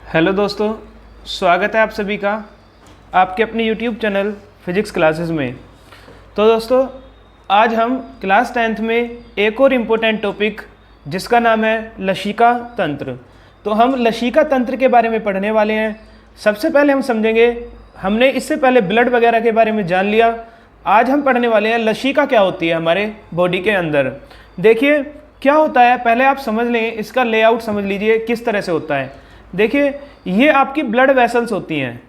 Hello दोस्तों, स्वागत है आप सभी का आपके अपने यूट्यूब चैनल फिजिक्स क्लासेस में। तो दोस्तों, आज हम क्लास 10th में एक और इम्पोर्टेंट टॉपिक जिसका नाम है लशिका तंत्र। तो हम लशिका तंत्र के बारे में पढ़ने वाले हैं। सबसे पहले हम समझेंगे, हमने इससे पहले ब्लड वगैरह के बारे में जान लिया। आज हम पढ़ने वाले हैं लशिका क्या होती है हमारे बॉडी के अंदर। देखिए क्या होता है, पहले आप समझ लें, इसका लेआउट समझ लीजिए किस तरह से होता है। देखिए ये आपकी ब्लड वेसल्स होती हैं,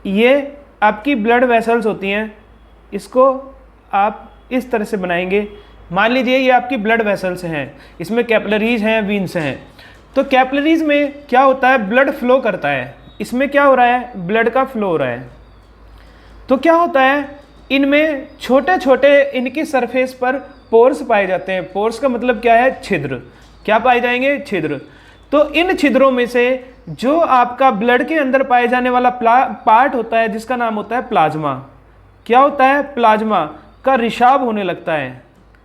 ये आपकी ब्लड वेसल्स होती हैं। इसको आप इस तरह से बनाएंगे। मान लीजिए ये आपकी ब्लड वेसल्स हैं, इसमें कैपिलरीज हैं, वीन्स हैं। तो कैपिलरीज में क्या होता है, ब्लड फ्लो करता है। इसमें क्या हो रहा है, ब्लड का फ्लो हो रहा है। तो क्या होता है, इनमें छोटे छोटे इनकी सरफेस पर पोर्स पाए जाते हैं। पोर्स का मतलब क्या है, छिद्र। क्या पाए जाएंगे, छिद्र। तो इन छिद्रों में से जो आपका ब्लड के अंदर पाए जाने वाला पार्ट होता है जिसका नाम होता है प्लाज्मा। क्या होता है, प्लाज्मा का रिसाव होने लगता है।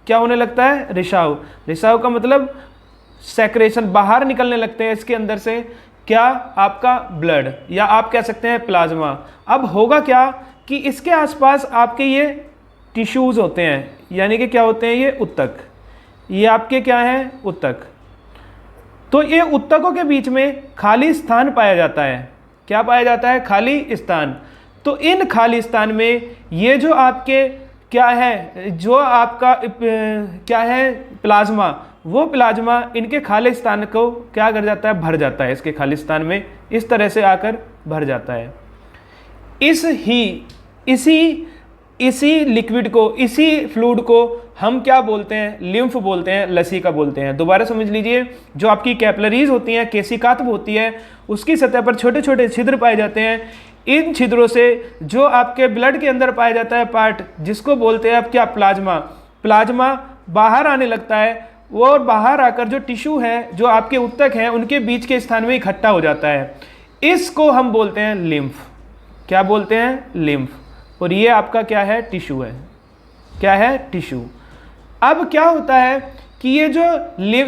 क्या होने लगता है, रिसाव। रिसाव का मतलब सेक्रेशन, बाहर निकलने लगते हैं इसके अंदर से क्या, आपका ब्लड, या आप कह सकते हैं प्लाज्मा। अब होगा क्या कि इसके आसपास आपके ये टिश्यूज होते हैं, यानी कि क्या होते हैं, ये उत्तक। ये आपके क्या हैं, उत्तक। तो ये उत्तकों के बीच में खाली स्थान पाया जाता है। क्या पाया जाता है, खाली स्थान। तो इन खाली स्थान में ये जो आपके क्या है, जो आपका क्या है, प्लाज्मा, वो प्लाज्मा इनके खाली स्थान को क्या कर जाता है, भर जाता है। इसके खाली स्थान में इस तरह से आकर भर जाता है। इसी लिक्विड को, इसी फ्लूइड को हम क्या बोलते हैं, लिम्फ बोलते हैं, लसिका बोलते हैं। दोबारा समझ लीजिए, जो आपकी कैपिलरीज होती हैं, केशिकात्व होती है, उसकी सतह पर छोटे छोटे छिद्र पाए जाते हैं। इन छिद्रों से जो आपके ब्लड के अंदर पाया जाता है पार्ट, जिसको बोलते हैं आप क्या, प्लाज्मा। प्लाज्मा बाहर आने लगता है, और बाहर आकर जो टिश्यू है, जो आपके उत्तक हैं, उनके बीच के स्थान में इकट्ठा हो जाता है। इसको हम बोलते हैं लिम्फ। क्या बोलते हैं, लिम्फ। और ये आपका क्या है, टिश्यू है। क्या है, टिश्यू। अब क्या होता है कि ये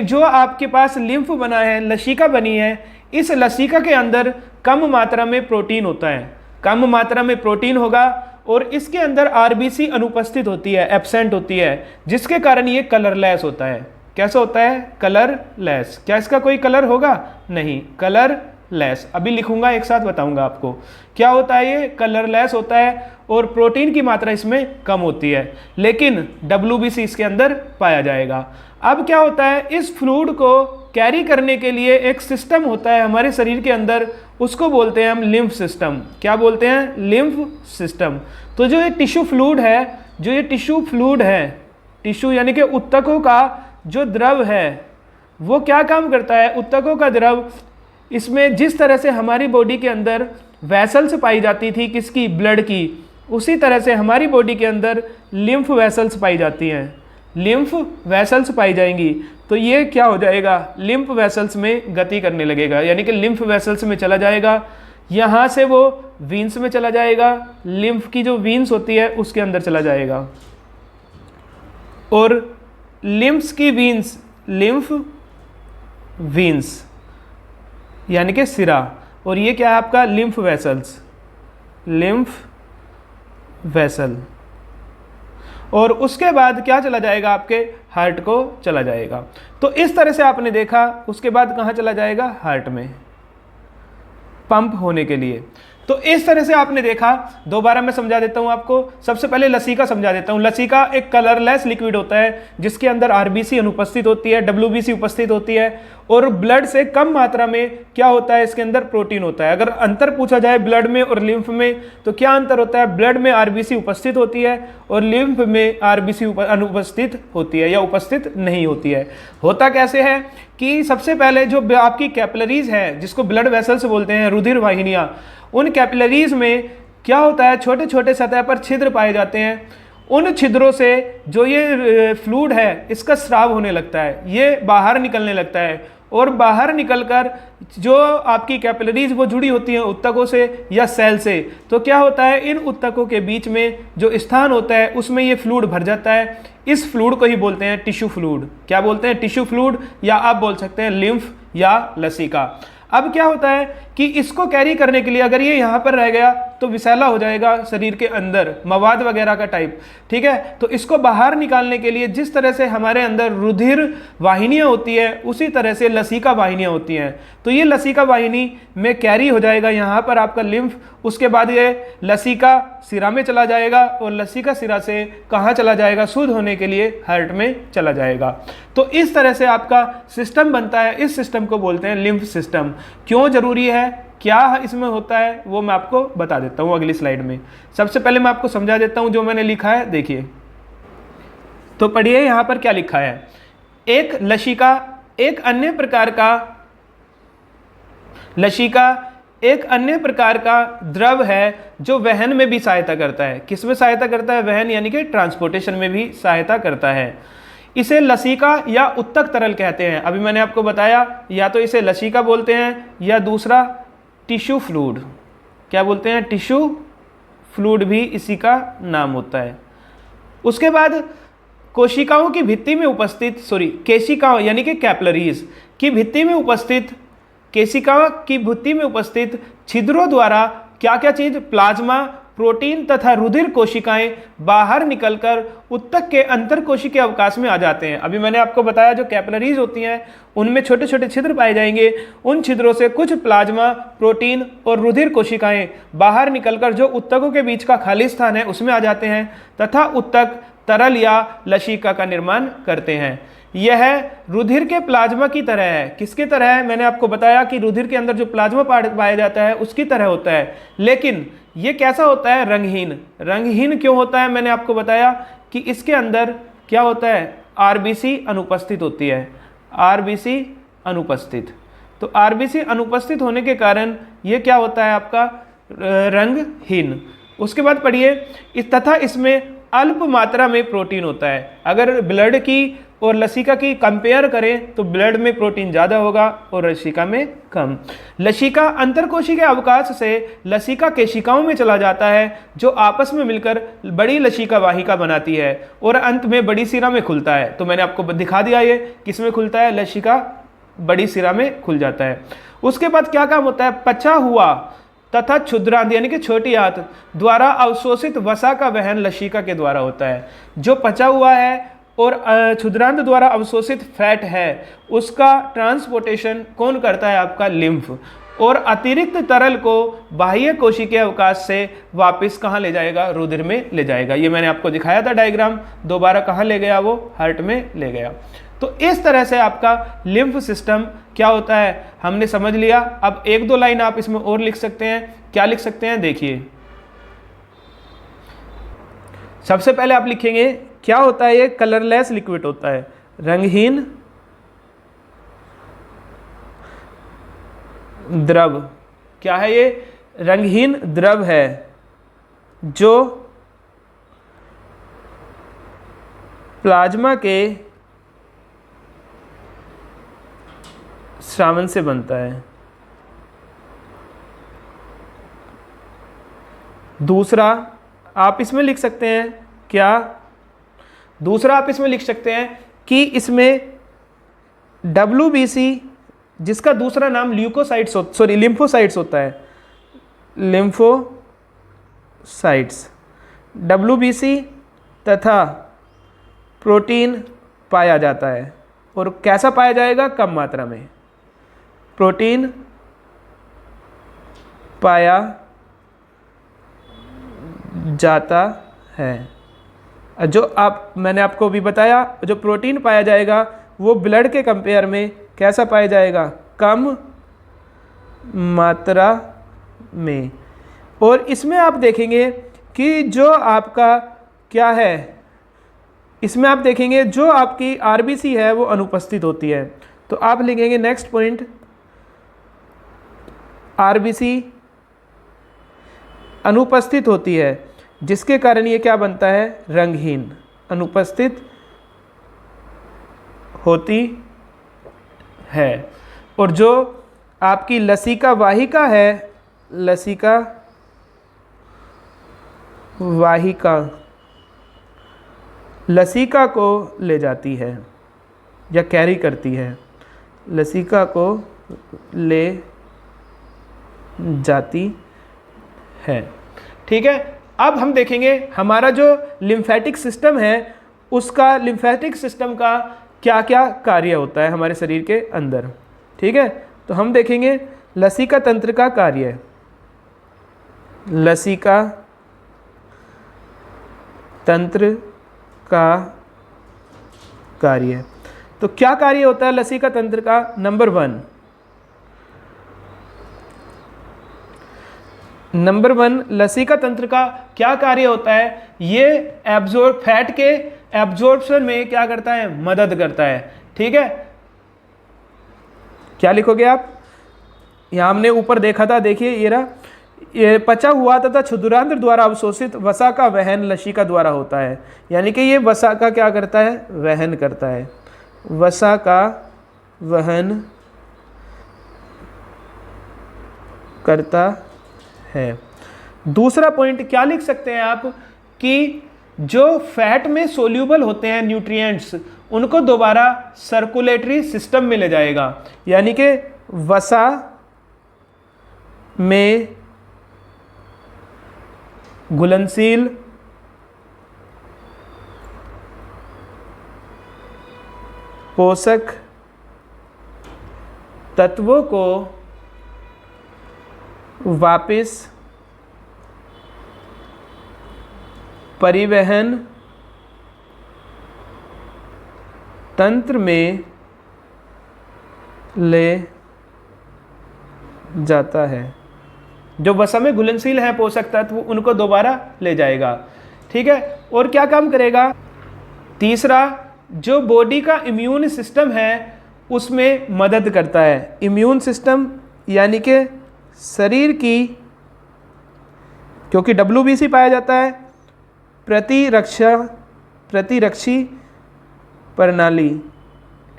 जो आपके पास लिम्फ बना है, लसिका बनी है, इस लसिका के अंदर कम मात्रा में प्रोटीन होता है। कम मात्रा में प्रोटीन होगा और इसके अंदर आरबीसी अनुपस्थित होती है, एब्सेंट होती है, जिसके कारण ये कलरलेस होता है। कैसा होता है, कलरलेस। क्या इसका कोई कलर होगा, नहीं, कलरलेस। अभी लिखूंगा, एक साथ बताऊंगा आपको क्या होता है। ये कलरलेस होता है और प्रोटीन की मात्रा इसमें कम होती है, लेकिन WBC इसके अंदर पाया जाएगा। अब क्या होता है, इस फ्लूइड को कैरी करने के लिए एक सिस्टम होता है हमारे शरीर के अंदर, उसको बोलते हैं हम लिम्फ सिस्टम। क्या बोलते हैं, लिम्फ सिस्टम। तो जो ये टिश्यू फ्लूइड है, जो ये टिश्यू फ्लूइड है, टिश्यू यानी कि उत्तकों का जो द्रव है, वो क्या काम करता है, उत्तकों का द्रव, इसमें जिस तरह से हमारी बॉडी के अंदर वेसल्स पाई जाती थी, किसकी, ब्लड की, उसी तरह से हमारी बॉडी के अंदर लिम्फ वेसल्स पाई जाती हैं। लिम्फ वेसल्स पाई जाएंगी। तो ये क्या हो जाएगा, लिम्फ वेसल्स में गति करने लगेगा, यानी कि लिम्फ वेसल्स में चला जाएगा। यहाँ से वो वीन्स में चला जाएगा, लिम्फ की जो वीन्स होती है उसके अंदर चला जाएगा। और लिम्फ्स की वीन्स, लिम्फ वीन्स यानी कि सिरा, और ये क्या है आपका, लिम्फ वेसल्स, लिम्फ वेसल। और उसके बाद क्या चला जाएगा, आपके हार्ट को चला जाएगा। तो इस तरह से आपने देखा, उसके बाद कहाँ चला जाएगा, हार्ट में पंप होने के लिए। तो इस तरह से आपने देखा। दोबारा मैं समझा देता हूं आपको। सबसे पहले लसिका समझा देता हूं। लसिका एक कलरलेस लिक्विड होता है जिसके अंदर आरबीसी अनुपस्थित होती है, WBC उपस्थित होती है, और ब्लड से कम मात्रा में क्या होता है, इसके अंदर प्रोटीन होता है। अगर अंतर पूछा जाए ब्लड में और लिम्फ में, तो क्या अंतर होता है, ब्लड में आरबीसी उपस्थित होती है और लिम्फ में आरबीसी अनुपस्थित होती है, या उपस्थित नहीं होती है। होता कैसे है कि सबसे पहले जो आपकी कैपिलरीज है, जिसको ब्लड वेसल्स बोलते हैं, रुधिर वाहिनियां, उन कैपिलरीज में क्या होता है, छोटे छोटे सतह पर छिद्र पाए जाते हैं। उन छिद्रों से जो ये फ्लूइड है, इसका स्राव होने लगता है, ये बाहर निकलने लगता है, और बाहर निकलकर जो आपकी कैपिलरीज वो जुड़ी होती हैं उत्तकों से या सेल से। तो क्या होता है, इन उत्तकों के बीच में जो स्थान होता है उसमें ये फ्लूइड भर जाता है। इस फ्लूइड को ही बोलते हैं टिश्यू फ्लूइड। क्या बोलते हैं, टिश्यू फ्लूइड, या आप बोल सकते हैं लिम्फ या लसिका। अब क्या होता है कि इसको कैरी करने के लिए अगर ये यहाँ पर रह गया तो विषैला हो जाएगा शरीर के अंदर, मवाद वगैरह का टाइप, ठीक है। तो इसको बाहर निकालने के लिए जिस तरह से हमारे अंदर रुधिर वाहिनियाँ होती है उसी तरह से लसिका वाहिनियाँ होती हैं। तो ये लसिका वाहिनी में कैरी हो जाएगा यहाँ पर आपका लिम्फ, उसके बाद ये लसिका सिरा में चला जाएगा और लसिका सिरा से कहाँ चला जाएगा, शुद्ध होने के लिए हार्ट में चला जाएगा। तो इस तरह से आपका सिस्टम बनता है, इस सिस्टम को बोलते हैं लिम्फ सिस्टम। क्यों जरूरी है, क्या इसमें होता है, वो मैं आपको बता देता हूँ अगली स्लाइड में। सबसे पहले मैं आपको समझा देता हूँ जो मैंने लिखा है, देखिए तो पढ़िए यहाँ पर क्या लिखा है। एक लसिका एक अन्य प्रकार का द्रव है जो वहन में भी सहायता करता है। किस में सहायता करता है, वहन यानी कि ट्रांसपोर्टेशन में भी सहायता करता है। इसे लसिका या उत्तक तरल कहते हैं। अभी मैंने आपको बताया या तो इसे लसिका बोलते हैं या दूसरा टिश्यू फ्लूइड, क्या बोलते हैं, टिश्यू फ्लूइड भी इसी का नाम होता है। उसके बाद कोशिकाओं की भित्ति में उपस्थित केशिकाओं यानी कि कैपिलरीज की भित्ति में उपस्थित केशिकाओं की भित्ति में उपस्थित छिद्रों द्वारा क्या क्या चीज, प्लाज्मा, प्रोटीन तथा रुधिर कोशिकाएं बाहर निकलकर उत्तक के अंतर कोशिकीय अवकाश में आ जाते हैं। अभी मैंने आपको बताया जो कैपिलरीज होती हैं उनमें छोटे छोटे छिद्र पाए जाएंगे, उन छिद्रों से कुछ प्लाज्मा, प्रोटीन और रुधिर कोशिकाएं बाहर निकलकर जो उत्तकों के बीच का खाली स्थान है उसमें आ जाते हैं तथा उत्तक तरल या लसिका का निर्माण करते हैं। यह रुधिर के प्लाज्मा की तरह है। किसके तरह है, मैंने आपको बताया कि रुधिर के अंदर जो प्लाज्मा पाया जाता है उसकी तरह होता है, लेकिन ये कैसा होता है, रंगहीन। रंगहीन क्यों होता है, मैंने आपको बताया कि इसके अंदर क्या होता है, आरबीसी अनुपस्थित होती है, आरबीसी अनुपस्थित। तो आरबीसी अनुपस्थित होने के कारण ये क्या होता है आपका, रंगहीन। उसके बाद पढ़िए तथा इसमें अल्प मात्रा में प्रोटीन होता है। अगर ब्लड की और लसिका की कंपेयर करें तो ब्लड में प्रोटीन ज़्यादा होगा और लसिका में कम। लसिका अंतरकोशिकीय अवकाश से लसिका केशिकाओं में चला जाता है जो आपस में मिलकर बड़ी लसिका वाहिका बनाती है और अंत में बड़ी सिरा में खुलता है। तो मैंने आपको दिखा दिया ये किस में खुलता है, लसिका बड़ी सिरा में खुल जाता है। उसके बाद क्या काम होता है, पचा हुआ तथा क्षुद्रांत यानी कि छोटी आंत द्वारा अवशोषित वसा का वहन लसिका के द्वारा होता है। जो पचा हुआ है और क्षुद्रांत द्वारा अवशोषित फैट है उसका ट्रांसपोर्टेशन कौन करता है, आपका लिम्फ। और अतिरिक्त तरल को बाह्य कोशिकीय अवकाश से वापस कहाँ ले जाएगा, रुधिर में ले जाएगा। ये मैंने आपको दिखाया था डायग्राम, दोबारा कहाँ ले गया, वो हार्ट में ले गया। तो इस तरह से आपका लिम्फ सिस्टम क्या होता है हमने समझ लिया। अब एक दो लाइन आप इसमें और लिख सकते हैं। क्या लिख सकते हैं, देखिए सबसे पहले आप लिखेंगे क्या होता है, ये कलरलेस लिक्विड होता है, रंगहीन द्रव। क्या है ये, रंगहीन द्रव है जो प्लाज्मा के श्रावण से बनता है। दूसरा आप इसमें लिख सकते हैं क्या, दूसरा आप इसमें लिख सकते हैं कि इसमें WBC जिसका दूसरा नाम लिम्फोसाइट्स होता है, लिम्फोसाइट्स, WBC तथा प्रोटीन पाया जाता है। और कैसा पाया जाएगा, कम मात्रा में प्रोटीन पाया जाता है। जो मैंने आपको भी बताया, जो प्रोटीन पाया जाएगा वो ब्लड के कंपेयर में कैसा पाया जाएगा, कम मात्रा में। और इसमें आप देखेंगे कि जो आपका क्या है, इसमें आप देखेंगे जो आपकी आरबीसी है वो अनुपस्थित होती है। तो आप लिखेंगे नेक्स्ट पॉइंट, आरबीसी अनुपस्थित होती है जिसके कारण ये क्या बनता है, रंगहीन, अनुपस्थित होती है। और जो आपकी लसिका वाहिका है, लसिका वाहिका लसिका को ले जाती है या कैरी करती है, लसिका को ले जाती है। ठीक है, अब हम देखेंगे हमारा जो लिम्फेटिक सिस्टम है उसका, लिम्फेटिक सिस्टम का क्या क्या कार्य होता है हमारे शरीर के अंदर। ठीक है, तो हम देखेंगे लसिका तंत्र का कार्य। लसिका तंत्र का कार्य, तो क्या कार्य होता है लसिका तंत्र का? नंबर वन लसिका तंत्र का क्या कार्य होता है? ये एब्जॉर्ब, फैट के एब्जॉर्प्शन में क्या करता है? मदद करता है। ठीक है, क्या लिखोगे आप? यहाँ हमने ऊपर देखा था, देखिए ये रहा, ये पचा हुआ तथा क्षुद्रांत्र द्वारा अवशोषित वसा का वहन लसिका द्वारा होता है। यानी कि ये वसा का क्या करता है? वहन करता है। वसा का वहन करता है। दूसरा पॉइंट क्या लिख सकते हैं आप कि जो फैट में सोल्यूबल होते हैं न्यूट्रिएंट्स, उनको दोबारा सर्कुलेटरी सिस्टम में ले जाएगा। यानी कि वसा में घुलनशील पोषक तत्वों को वापस परिवहन तंत्र में ले जाता है। जो वसा में घुलनशील है पोषक तत्व, उनको दोबारा ले जाएगा। ठीक है, और क्या काम करेगा? तीसरा, जो बॉडी का इम्यून सिस्टम है उसमें मदद करता है। इम्यून सिस्टम यानी कि शरीर की, क्योंकि WBC पाया जाता है, प्रतिरक्षी प्रणाली,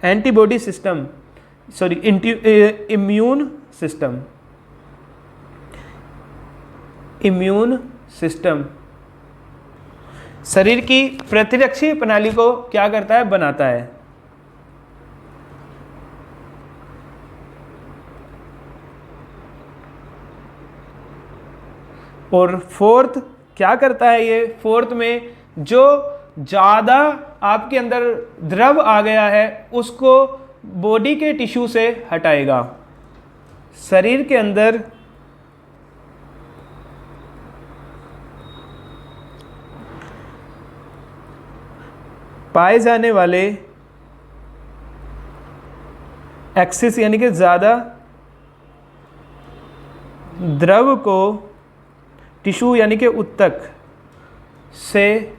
antibody system, sorry immune system, immune system शरीर की प्रतिरक्षी प्रणाली को क्या करता है? बनाता है। और फोर्थ क्या करता है ये? फोर्थ में जो ज़्यादा आपके अंदर द्रव आ गया है उसको बॉडी के टिश्यू से हटाएगा। शरीर के अंदर पाए जाने वाले एक्सेस यानी कि ज़्यादा द्रव को टिश्यू यानी कि ऊतक से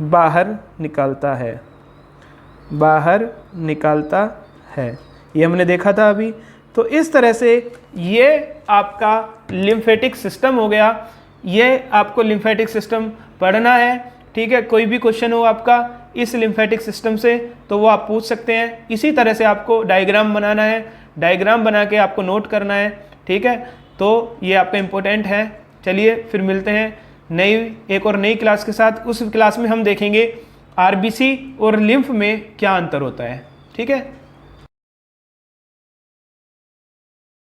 बाहर निकालता है, बाहर निकालता है। ये हमने देखा था अभी। तो इस तरह से ये आपका लिम्फेटिक सिस्टम हो गया। ये आपको लिम्फेटिक सिस्टम पढ़ना है। ठीक है, कोई भी क्वेश्चन हो आपका इस लिम्फेटिक सिस्टम से तो वो आप पूछ सकते हैं। इसी तरह से आपको डायग्राम बनाना है, डायग्राम बना के आपको नोट करना है। ठीक है, तो ये आपका इम्पोर्टेंट है। चलिए फिर मिलते हैं एक और नई क्लास के साथ। उस क्लास में हम देखेंगे आरबीसी और लिम्फ में क्या अंतर होता है। ठीक है।